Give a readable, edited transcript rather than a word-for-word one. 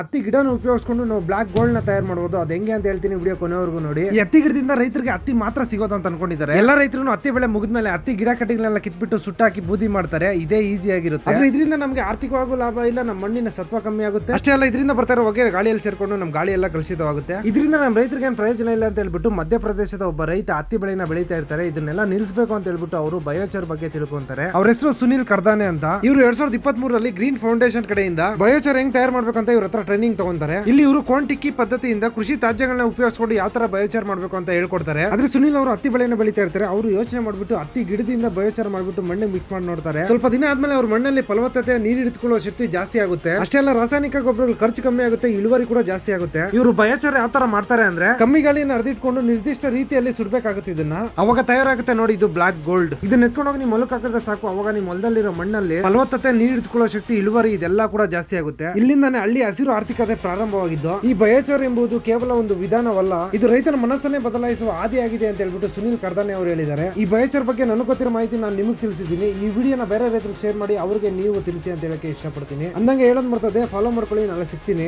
ಹತ್ತಿ ಗಿಡನ ಉಪಯೋಗಿಸ್ಕೊಂಡು ನಾವು ಬ್ಲಾಕ್ ಗೋಲ್ಡ್ ನ ತಯಾರು ಮಾಡಬಹುದು. ಅದು ಹೆಂಗೆ ಅಂತ ಹೇಳ್ತೀನಿ, ವಿಡಿಯೋ ಕೊನೆವರೆಗೂ ನೋಡಿ. ಈ ಹತ್ತಿ ಗಿಡದಿಂದ ರೈತರಿಗೆ ಹತ್ತಿ ಮಾತ್ರ ಸಿಗೋದು ಅಂತ ಅನ್ಕೊಂಡಿದ್ದಾರೆ. ಎಲ್ಲ ರೈತರು ಹತ್ತಿ ಬೆಳೆ ಮುಗಿದ್ಮೇಲೆ ಹತ್ತಿ ಗಿಡ ಕಟ್ಟಿಗಳನ್ನೆಲ್ಲ ಕಿತ್ಬಿಟ್ಟು ಸುಟ್ಟಾಕಿ ಬೂದಿ ಮಾಡ್ತಾರೆ. ಇದೇ ಈಸಿ ಆಗಿರುತ್ತೆ. ಆದ್ರೆ ಇದರಿಂದ ನಮಗೆ ಆರ್ಥಿಕವಾಗೂ ಲಾಭ ಇಲ್ಲ, ನಮ್ಮ ಮಣ್ಣಿನ ಸತ್ವ ಕಮ್ಮಿ ಆಗುತ್ತೆ. ಅಷ್ಟೇ ಅಲ್ಲ, ಇದರಿಂದ ಬರ್ತಾ ಇರೋ ಹೊಗೆ ಗಾಳಿಯಲ್ಲಿ ಸೇರ್ಕೊಂಡು ನಮ್ಮ ಗಾಳಿ ಎಲ್ಲ ಕಲುಷಿತವಾಗುತ್ತೆ. ಇದರಿಂದ ನಮ್ಮ ರೈತರಿಗೆ ಏನು ಪ್ರಯೋಜನ ಇಲ್ಲ ಅಂತ ಹೇಳ್ಬಿಟ್ಟು ಮಧ್ಯಪ್ರದೇಶದ ಒಬ್ಬ ರೈತ ಹತ್ತಿ ಬೆಳೆನ ಬೆಳೀತಾ ಇರ್ತಾರೆ. ಇದನ್ನೆಲ್ಲ ನಿಲ್ಲಿಸಬೇಕು ಅಂತ ಹೇಳ್ಬಿಟ್ಟು ಅವರು ಬಯೋಚಾರ್ ಬಗ್ಗೆ ತಿಳ್ಕೊಂತಾರೆ. ಅವ್ರ ಹೆಸರು ಸುನಿಲ್ ಕರ್ದಾನೆ ಅಂತ. ಇವರು 2023 ಗ್ರೀನ್ ಫೌಂಡೇಶನ್ ಕಡೆಯಿಂದ ಬಯೋಚಾರ್ ಹೆಂಗ್ ತಯಾರು ಮಾಡ್ಬೇಕು ಅಂತ ಇವ್ರ ಹತ್ರ ಟ್ರೈನಿಂಗ್ ತಗೊಂತಾರೆ. ಇಲ್ಲಿ ಇವರು ಕೋಂಟಿಕ್ಕಿ ಪದ್ಧತಿಯಿಂದ ಕೃಷಿ ತ್ಯಾಜ್ಯಗಳನ್ನ ಉಪಯೋಗಿಸಿಕೊಂಡು ಯಾವ ತರ ಬಯೋಚಾರ್ ಮಾಡಬೇಕು ಅಂತ ಹೇಳ್ಕೊಡ್ತಾರೆ. ಆದ್ರೆ ಸುನಿಲ್ ಅವರು ಹತ್ತಿ ಬೆಳೆನ ಬೆಳೀತಾ ಇರ್ತಾರೆ. ಅವರು ಯೋಚನೆ ಮಾಡ್ಬಿಟ್ಟು ಹತ್ತಿ ಗಿಡದಿಂದ ಬಯೋಚಾರ್ ಮಾಡ್ಬಿಟ್ಟು ಮಣ್ಣೆ ಮಿಕ್ಸ್ ಮಾಡಿ ನೋಡ್ತಾರೆ. ಸ್ವಲ್ಪ ದಿನ ಆದ್ಮೇಲೆ ಅವ್ರ ಮಣ್ಣಲ್ಲಿ ಫಲವತ್ತತೆ, ನೀರು ಹಿಡಿದುಕೊಳ್ಳುವ ಶಕ್ತಿ ಜಾಸ್ತಿ ಆಗುತ್ತೆ. ಅಷ್ಟೇ ಅಲ್ಲ, ರಾಸಾಯನಿಕ ಗೊಬ್ಬರಗಳು ಖರ್ಚು ಕಮ್ಮಿ ಆಗುತ್ತೆ, ಇಳುವರಿ ಕೂಡ ಜಾಸ್ತಿ ಆಗುತ್ತೆ. ಇವರು ಬಯೋಚಾರ್ ಯಾವ ತರ ಮಾಡ್ತಾರೆ ಅಂದ್ರೆ, ಕಮ್ಮಿ ಗಾಳಿಯನ್ನು ಹರಿದಿಟ್ಕೊಂಡು ನಿರ್ದಿಷ್ಟ ರೀತಿಯಲ್ಲಿ ಸುಡ್ಬೇಕಾಗುತ್ತೆ. ಇದನ್ನ ಅವಾಗ ತಯಾರಾಗುತ್ತೆ ನೋಡಿ, ಇದು ಬ್ಲಾಕ್ ಗೋಲ್ಡ್. ಇದನ್ನ ಎತ್ಕೊಂಡೋಗಿ ನೀವು ಮೊಲಕ್ಕೆ ಹಾಕಿದ್ರೆ ಸಾಕು, ಅವಾಗ ನಿಮ್ಮ ಹೊಲದಲ್ಲಿರೋ ಮಣ್ಣಲ್ಲಿ ಫಲವತ್ತತೆ, ನೀರು ಹಿಡಿದುಕೊಳ್ಳೋ ಶಕ್ತಿ, ಇಳುವರಿ ಇದೆಲ್ಲ ಕೂಡ ಜಾಸ್ತಿ ಆಗುತ್ತೆ. ಇಲ್ಲಿಂದಾನೆ ಹಳ್ಳಿ ಹಸಿರು ಆರ್ಥಿಕತೆ ಪ್ರಾರಂಭವಾಗಿದ್ದು. ಈ ಬಯೋಚಾರ್ ಎಂಬುದು ಕೇವಲ ಒಂದು ವಿಧಾನವಲ್ಲ, ಇದು ರೈತನ ಮನಸ್ಸನ್ನೇ ಬದಲಾಯಿಸುವ ಆದಿಯಾಗಿದೆ ಅಂತ ಹೇಳ್ಬಿಟ್ಟು ಸುನಿಲ್ ಕರ್ದಾನೆ ಅವರು ಹೇಳಿದ್ದಾರೆ. ಈ ಬಯೋಚಾರ್ ಬಗ್ಗೆ ನನಗೆ ಗೊತ್ತಿರೋ ಮಾಹಿತಿ ನಾನು ನಿಮಗೆ ತಿಳಿಸಿದ್ದೀನಿ. ಈ ವಿಡಿಯೋನ ಬೇರೆ ರೈತರಿಗೆ ಶೇರ್ ಮಾಡಿ, ಅವರಿಗೆ ನೀವು ತಿಳಿಸಿ ಅಂತ ಹೇಳಕ್ಕೆ ಇಷ್ಟಪಡ್ತೀನಿ. ಅಂದಂಗೆ ಹೇಳೋದು ಬರ್ತದೆ, ಫಾಲೋ ಮಾಡ್ಕೊಳ್ಳಿ, ನಾಳೆ ಸಿಗ್ತೀನಿ.